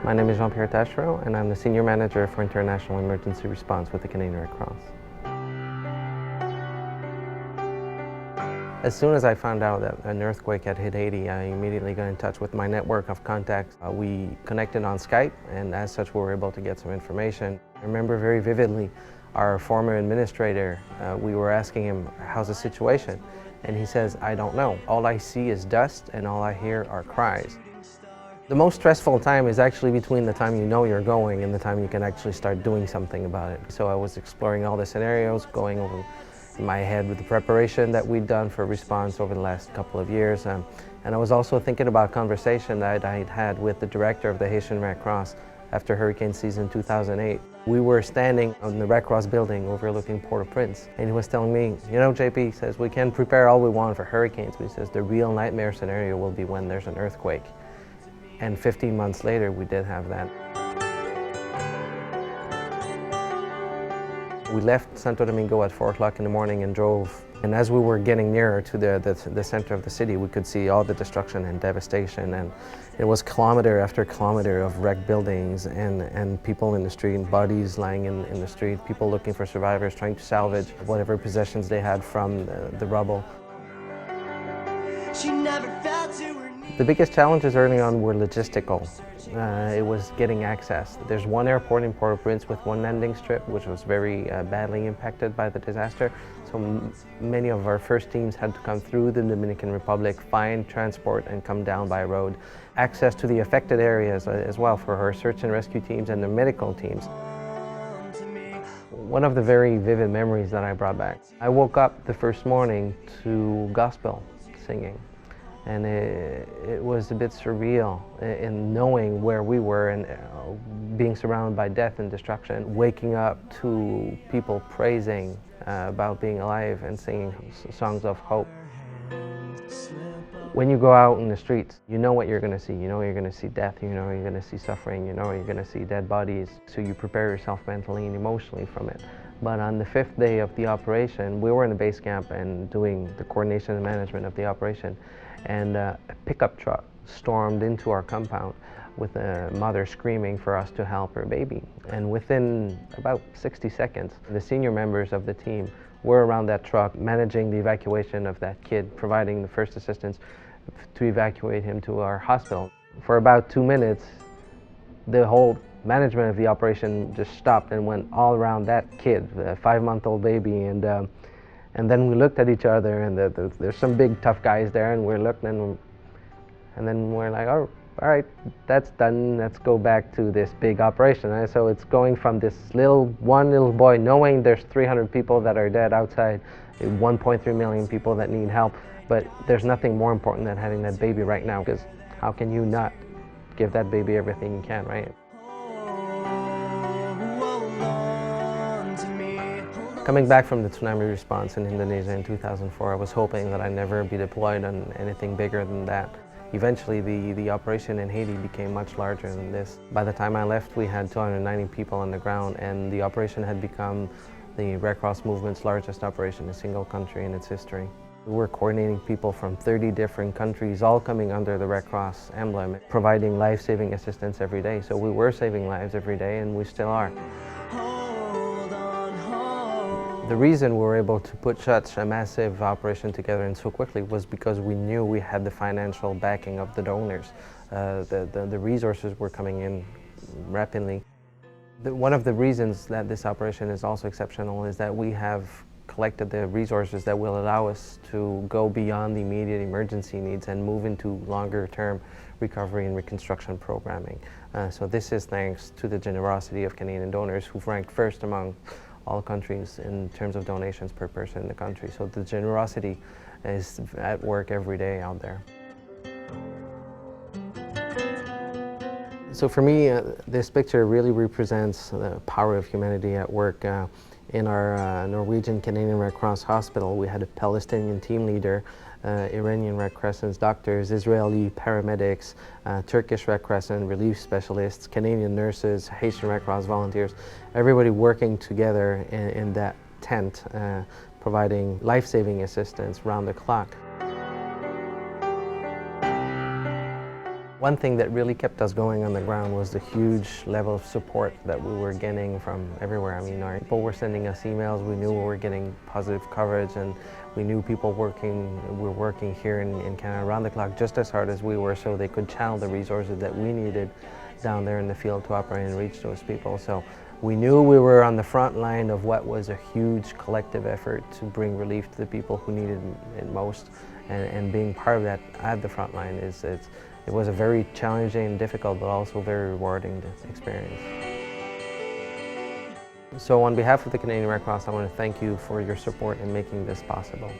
My name is Jean-Pierre Taschereau, and I'm the Senior Manager for International Emergency Response with the Canadian Red Cross. As soon as I found out that an earthquake had hit Haiti, I immediately got in touch with my network of contacts. We connected on Skype, and as such we were able to get some information. I remember very vividly our former administrator, we were asking him, how's the situation? And he says, I don't know. All I see is dust and all I hear are cries. The most stressful time is actually between the time you know you're going and the time you can actually start doing something about it. So I was exploring all the scenarios, going over in my head with the preparation that we'd done for response over the last couple of years. And I was also thinking about a conversation that I'd had with the director of the Haitian Red Cross after hurricane season 2008. We were standing on the Red Cross building overlooking Port-au-Prince, and he was telling me, you know, JP, he says, we can prepare all we want for hurricanes, but he says the real nightmare scenario will be when there's an earthquake. And 15 months later, we did have that. We left Santo Domingo at 4 o'clock in the morning and drove. And as we were getting nearer to the center of the city, we could see all the destruction and devastation. And it was kilometer after kilometer of wrecked buildings and people in the street, bodies lying in the street, people looking for survivors, trying to salvage whatever possessions they had from the rubble. She never fell to her knees. The biggest challenges early on were logistical. It was getting access. There's one airport in Port-au-Prince with one landing strip, which was very badly impacted by the disaster. So many of our first teams had to come through the Dominican Republic, find transport, and come down by road. Access to the affected areas as well for our search and rescue teams and the medical teams. One of the very vivid memories that I brought back. I woke up the first morning to gospel singing. And it was a bit surreal in knowing where we were and being surrounded by death and destruction, waking up to people praising about being alive and singing songs of hope. When you go out in the streets, you know what you're going to see. You know you're going to see death, you know you're going to see suffering, you know you're going to see dead bodies. So you prepare yourself mentally and emotionally from it. But on the 5th day of the operation, we were in the base camp and doing the coordination and management of the operation. And a pickup truck stormed into our compound with a mother screaming for us to help her baby. And within about 60 seconds, the senior members of the team were around that truck managing the evacuation of that kid, providing the first assistance to evacuate him to our hospital. For about 2 minutes, the whole management of the operation just stopped and went all around that kid, a 5-month-old baby. And then we looked at each other, and there's some big tough guys there, and we're looking, and then we're like, oh, all right, that's done. Let's go back to this big operation. And so it's going from this one little boy, knowing there's 300 people that are dead outside, 1.3 million people that need help, but there's nothing more important than having that baby right now, because how can you not give that baby everything you can, right? Coming back from the tsunami response in Indonesia in 2004, I was hoping that I'd never be deployed on anything bigger than that. Eventually, the operation in Haiti became much larger than this. By the time I left, we had 290 people on the ground, and the operation had become the Red Cross movement's largest operation in a single country in its history. We were coordinating people from 30 different countries, all coming under the Red Cross emblem, providing life-saving assistance every day. So we were saving lives every day, and we still are. The reason we were able to put such a massive operation together and so quickly was because we knew we had the financial backing of the donors. The resources were coming in rapidly. One of the reasons that this operation is also exceptional is that we have collected the resources that will allow us to go beyond the immediate emergency needs and move into longer-term recovery and reconstruction programming. So this is thanks to the generosity of Canadian donors who've ranked first among all countries in terms of donations per person in the country. So the generosity is at work every day out there. So for me, this picture really represents the power of humanity at work. In our Norwegian Canadian Red Cross hospital, we had a Palestinian team leader, Iranian Red Crescent doctors, Israeli paramedics, Turkish Red Crescent relief specialists, Canadian nurses, Haitian Red Cross volunteers, everybody working together in that tent, providing life-saving assistance round the clock. One thing that really kept us going on the ground was the huge level of support that we were getting from everywhere. I mean, our people were sending us emails. We knew we were getting positive coverage, and we knew people were working here in Canada around the clock just as hard as we were, so they could channel the resources that we needed down there in the field to operate and reach those people. So we knew we were on the front line of what was a huge collective effort to bring relief to the people who needed it most, and being part of that at the front line it was a very challenging and difficult, but also very rewarding experience. So on behalf of the Canadian Red Cross, I want to thank you for your support in making this possible.